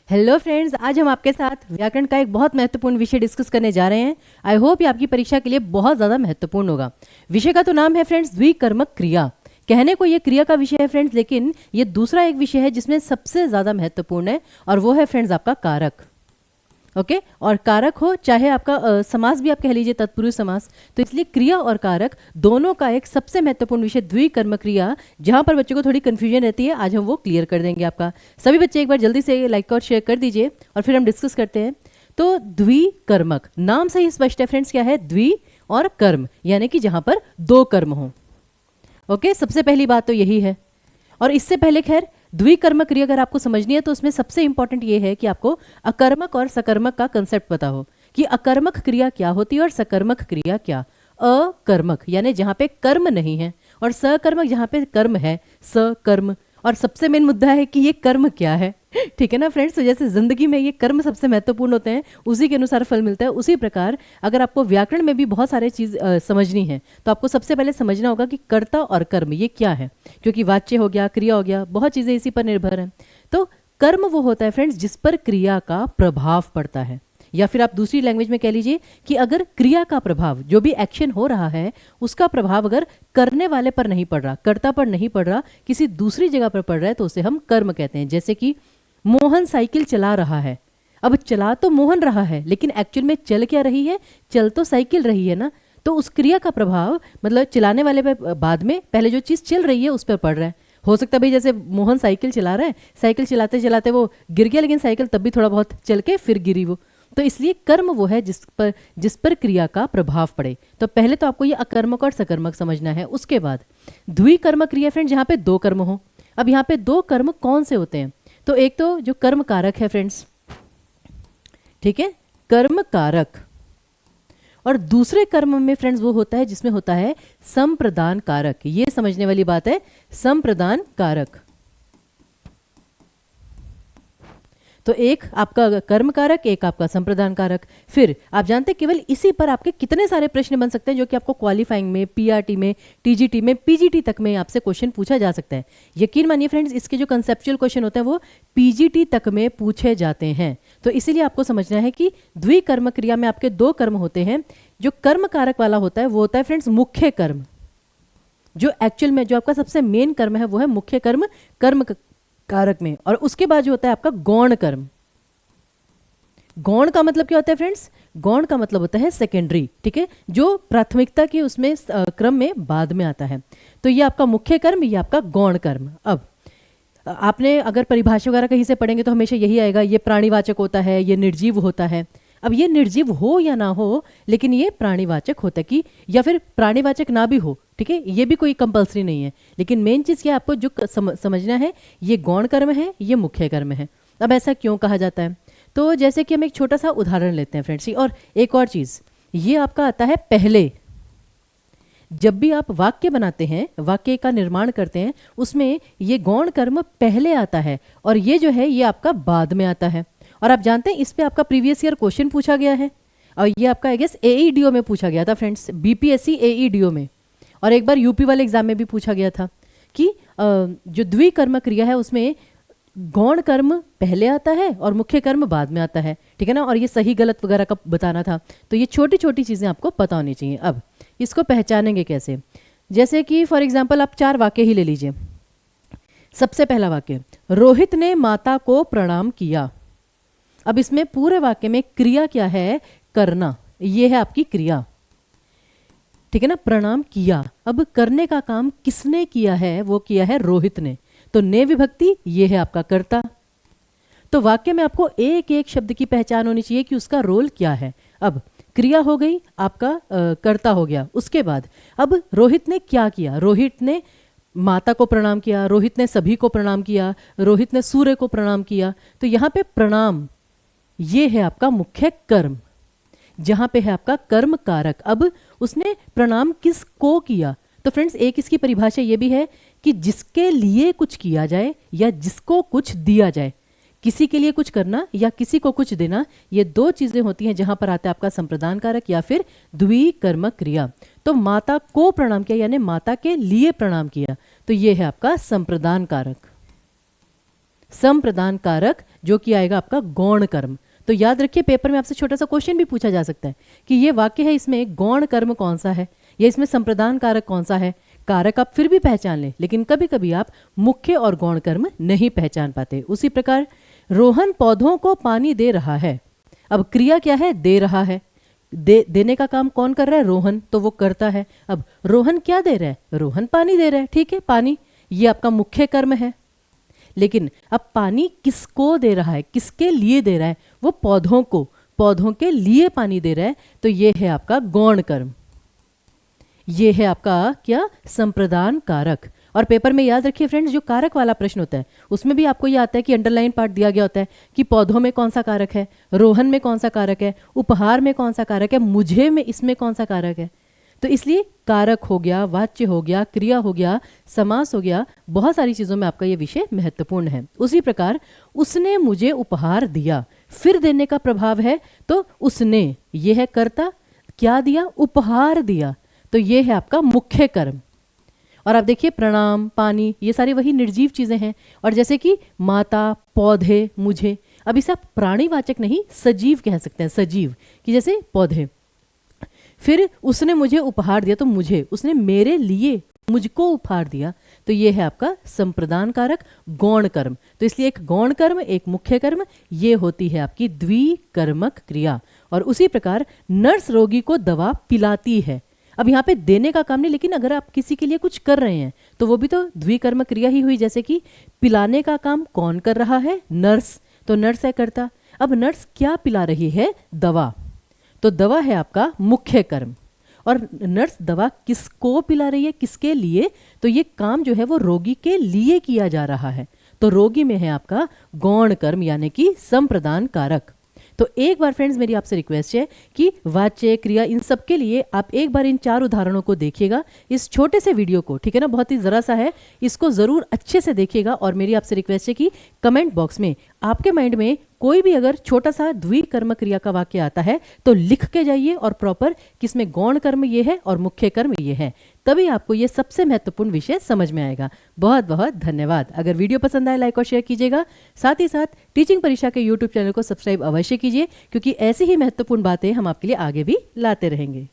Hello friends, आज हम आपके साथ व्याकरण का एक बहुत महत्वपूर्ण विषय डिस्कस करने जा रहे हैं। आई होप ये आपकी परीक्षा के लिए बहुत ज़्यादा महत्वपूर्ण होगा। विषय का तो नाम है फ्रेंड्स द्विकर्मक क्रिया। कहने को ये क्रिया का विषय है फ्रेंड्स, लेकिन ये दूसरा एक विषय है जिसमें सबसे ज़्यादा महत्वपूर्ण है, और वो है फ्रेंड्स आपका कारक। ओके और कारक हो चाहे आपका समास भी आप कह लीजिए, तत्पुरुष समास, तो इसलिए क्रिया और कारक दोनों का एक सबसे महत्वपूर्ण विषय द्विकर्म क्रिया, जहां पर बच्चों को थोड़ी कंफ्यूजन रहती है, आज हम वो क्लियर कर देंगे आपका। सभी बच्चे एक बार जल्दी से लाइक और शेयर कर दीजिए और फिर हम डिस्कस करते हैं। तो द्विकर्मक नाम से ही स्पष्ट है फ्रेंड्स, क्या है? द्वि और कर्म, यानी कि जहां पर दो कर्म हो। ओके सबसे पहली बात तो यही है। और इससे पहले खैर द्विकर्मक क्रिया अगर आपको समझनी है तो उसमें सबसे इंपॉर्टेंट ये है कि आपको अकर्मक और सकर्मक का कंसेप्ट पता हो कि अकर्मक क्रिया क्या होती है और सकर्मक क्रिया क्या। अकर्मक यानी जहां पे कर्म नहीं है, और सकर्मक जहां पे कर्म है, सकर्म। और सबसे मेन मुद्दा है कि ये कर्म क्या है। ठीक है ना फ्रेंड्स? तो जैसे जिंदगी में ये कर्म सबसे महत्वपूर्ण होते हैं, उसी के अनुसार फल मिलता है, उसी प्रकार अगर आपको व्याकरण में भी बहुत सारे चीज़ समझनी है तो आपको सबसे पहले समझना होगा कि कर्ता और कर्म ये क्या है, क्योंकि वाच्य हो गया, क्रिया हो गया, बहुत चीज़ें इसी पर निर्भर हैं। तो कर्म वो होता है फ्रेंड्स जिस पर क्रिया का प्रभाव पड़ता है, या फिर आप दूसरी लैंग्वेज में कह लीजिए कि अगर क्रिया का प्रभाव, जो भी एक्शन हो रहा है उसका प्रभाव अगर करने वाले पर नहीं पड़ रहा, कर्ता पर नहीं पड़ रहा, किसी दूसरी जगह पर पड़ रहा है, तो उसे हम कर्म कहते हैं। जैसे कि मोहन साइकिल चला रहा है। अब चला तो मोहन रहा है, लेकिन एक्चुअल में चल क्या रही है? चल तो साइकिल रही है ना। तो उस क्रिया का प्रभाव मतलब चलाने वाले पे बाद में पहले जो चीज़ चल रही है उस पर पड़ रहा है। हो सकता है भाई जैसे मोहन साइकिल चला रहा है, साइकिल चलाते चलाते वो गिर गया, लेकिन साइकिल तब भी थोड़ा बहुत चल के फिर गिरी वो। तो इसलिए कर्म वो है जिस पर क्रिया का प्रभाव पड़े। तो पहले तो आपको ये अकर्मक और सकर्मक समझना है। उसके बाद द्विकर्मक क्रिया फ्रेंड जहाँ पे दो कर्म हो। अब यहाँ पे दो कर्म कौन से होते हैं? तो एक तो जो कर्म कारक है फ्रेंड्स, ठीक है, कर्म कारक। और दूसरे कर्म में फ्रेंड्स वो होता है जिसमें होता है संप्रदान कारक। ये समझने वाली बात है, संप्रदान कारक। तो एक आपका कर्म कारक, एक आपका संप्रदान कारक। फिर आप जानते हैं केवल इसी पर आपके कितने सारे प्रश्न बन सकते हैं, जो कि आपको क्वालिफाइंग में, पीआरटी में, टीजीटी में, पीजीटी तक में आपसे क्वेश्चन पूछा जा सकता है। यकीन मानिए फ्रेंड्स, इसके जो कंसेप्चुअल क्वेश्चन होते हैं वो पीजीटी तक में पूछे जाते हैं। तो इसीलिए आपको समझना है कि द्विकर्म क्रिया में आपके दो कर्म होते हैं। जो कर्म कारक वाला होता है वो होता है फ्रेंड्स मुख्य कर्म। जो एक्चुअल में जो आपका सबसे मेन कर्म है वो है मुख्य कर्म, कर्म कारक में। और उसके बाद जो होता है आपका गौण कर्म। गौण का मतलब क्या होता है फ्रेंड्स? गौण का मतलब होता है सेकेंडरी, ठीक है, जो प्राथमिकता के उसमें क्रम में बाद में आता है। तो ये आपका मुख्य कर्म, ये आपका गौण कर्म। अब आपने अगर परिभाषा वगैरह कहीं से पढ़ेंगे तो हमेशा यही आएगा, ये प्राणीवाचक होता है, ये निर्जीव होता है। अब ये निर्जीव हो या ना हो, लेकिन ये प्राणीवाचक होता है कि, या फिर प्राणीवाचक ना भी हो, ठीक है, ये भी कोई कंपलसरी नहीं है। लेकिन मेन चीज़ क्या आपको जो समझना है, ये गौण कर्म है, ये मुख्य कर्म है। अब ऐसा क्यों कहा जाता है? तो जैसे कि हम एक छोटा सा उदाहरण लेते हैं फ्रेंड्स। और एक और चीज़, ये आपका आता है पहले। जब भी आप वाक्य बनाते हैं, वाक्य का निर्माण करते हैं, उसमें ये गौण कर्म पहले आता है, और ये जो है ये आपका बाद में आता है। और आप जानते हैं इस पे आपका प्रीवियस ईयर क्वेश्चन पूछा गया है, और ये आपका आई गेस एईडीओ में पूछा गया था फ्रेंड्स, बीपीएससी एईडीओ में, और एक बार यूपी वाले एग्जाम में भी पूछा गया था कि जो द्विकर्म क्रिया है उसमें गौण कर्म पहले आता है और मुख्य कर्म बाद में आता है, ठीक है ना। और ये सही गलत वगैरह का बताना था। तो ये छोटी छोटी चीज़ें आपको पता होनी चाहिए। अब इसको पहचानेंगे कैसे? जैसे कि फॉर एग्जाम्पल आप 4 वाक्य ही ले लीजिए। सबसे पहला वाक्य, रोहित ने माता को प्रणाम किया। अब इसमें पूरे वाक्य में क्रिया क्या है? करना। ये है आपकी क्रिया, ठीक है ना, प्रणाम किया। अब करने का काम किसने किया है? वो किया है रोहित ने। तो ने विभक्ति, ये है आपका कर्ता। तो वाक्य में आपको एक एक शब्द की पहचान होनी चाहिए कि उसका रोल क्या है। अब क्रिया हो गई, आपका कर्ता हो गया। उसके बाद अब रोहित ने क्या किया? रोहित ने माता को प्रणाम किया, रोहित ने सभी को प्रणाम किया, रोहित ने सूर्य को प्रणाम किया। तो यहाँ पे प्रणाम, ये है आपका मुख्य कर्म, जहां पे है आपका कर्म कारक। अब उसने प्रणाम किसको किया? तो फ्रेंड्स एक इसकी परिभाषा ये भी है कि जिसके लिए कुछ किया जाए या जिसको कुछ दिया जाए। किसी के लिए कुछ करना या किसी को कुछ देना, ये दो चीजें होती हैं जहां पर आता है आपका संप्रदान कारक या फिर द्विकर्मक क्रिया। तो माता को प्रणाम किया यानी माता के लिए प्रणाम किया, तो ये है आपका संप्रदान कारक। संप्रदान कारक, जो कि आएगा आपका गौण कर्म। तो याद रखिए, पेपर में आपसे छोटा सा क्वेश्चन भी पूछा जा सकता है कि ये वाक्य है, इसमें गौण कर्म कौन सा है या इसमें संप्रदान कारक कौन सा है। कारक आप फिर भी पहचान लें, लेकिन कभी कभी आप मुख्य और गौण कर्म नहीं पहचान पाते। उसी प्रकार रोहन पौधों को पानी दे रहा है। अब क्रिया क्या है? दे रहा है। देने का काम कौन कर रहा है? रोहन, तो वो करता है। अब रोहन क्या दे रहा है? रोहन पानी दे रहा है, ठीक है, पानी, ये आपका मुख्य कर्म है। लेकिन अब पानी किसको दे रहा है, किसके लिए दे रहा है? वो पौधों को, पौधों के लिए पानी दे रहा है, तो ये है आपका गौण कर्म। ये है आपका क्या? संप्रदान कारक। और पेपर में याद रखिए फ्रेंड्स, जो कारक वाला प्रश्न होता है उसमें भी आपको ये आता है कि अंडरलाइन पार्ट दिया गया होता है कि पौधों में कौन सा कारक है, रोहन में कौन सा कारक है, उपहार में कौन सा कारक है, मुझे में इसमें कौन सा कारक है। तो इसलिए कारक हो गया, वाच्य हो गया, क्रिया हो गया, समास हो गया, बहुत सारी चीज़ों में आपका ये विषय महत्वपूर्ण है। उसी प्रकार उसने मुझे उपहार दिया, फिर देने का प्रभाव है, तो उसने, ये है कर्ता, क्या दिया? उपहार दिया, तो ये है आपका मुख्य कर्म। और आप देखिए प्रणाम, पानी, ये सारी वही निर्जीव चीज़ें हैं। और जैसे कि माता, पौधे, मुझे, अब इसे आप प्राणीवाचक नहीं सजीव कह सकते हैं, सजीव, कि जैसे पौधे। फिर उसने मुझे उपहार दिया, तो मुझे, उसने मेरे लिए, मुझको उपहार दिया, तो ये है आपका संप्रदान कारक गौण कर्म। तो इसलिए एक गौण कर्म, एक मुख्य कर्म, ये होती है आपकी द्विकर्मक क्रिया। और उसी प्रकार नर्स रोगी को दवा पिलाती है। अब यहाँ पे देने का काम नहीं, लेकिन अगर आप किसी के लिए कुछ कर रहे हैं तो वो भी तो द्विकर्म क्रिया ही हुई। जैसे कि पिलाने का काम कौन कर रहा है? नर्स, तो नर्स है कर्ता। अब नर्स क्या पिला रही है? दवा, तो दवा है आपका मुख्य कर्म। और नर्स दवा किसको पिला रही है, किसके लिए? तो ये काम जो है वो रोगी के लिए किया जा रहा है, तो रोगी में है आपका गौण कर्म यानी कि संप्रदान कारक। तो एक बार फ्रेंड्स मेरी आपसे रिक्वेस्ट है कि वाच्य, क्रिया, इन सब के लिए आप एक बार इन 4 उदाहरणों को देखिएगा, इस छोटे से वीडियो को, ठीक है ना, बहुत ही ज़रा सा है, इसको ज़रूर अच्छे से देखिएगा। और मेरी आपसे रिक्वेस्ट है कि कमेंट बॉक्स में आपके माइंड में कोई भी अगर छोटा सा द्विकर्म क्रिया का वाक्य आता है तो लिख के जाइए, और प्रॉपर किसमें गौण कर्म ये है और मुख्य कर्म ये है, तभी आपको ये सबसे महत्वपूर्ण विषय समझ में आएगा। बहुत बहुत धन्यवाद। अगर वीडियो पसंद आए लाइक और शेयर कीजिएगा, साथ ही साथ टीचिंग परीक्षा के यूट्यूब चैनल को सब्सक्राइब अवश्य कीजिए, क्योंकि ऐसी ही महत्वपूर्ण बातें हम आपके लिए आगे भी लाते रहेंगे।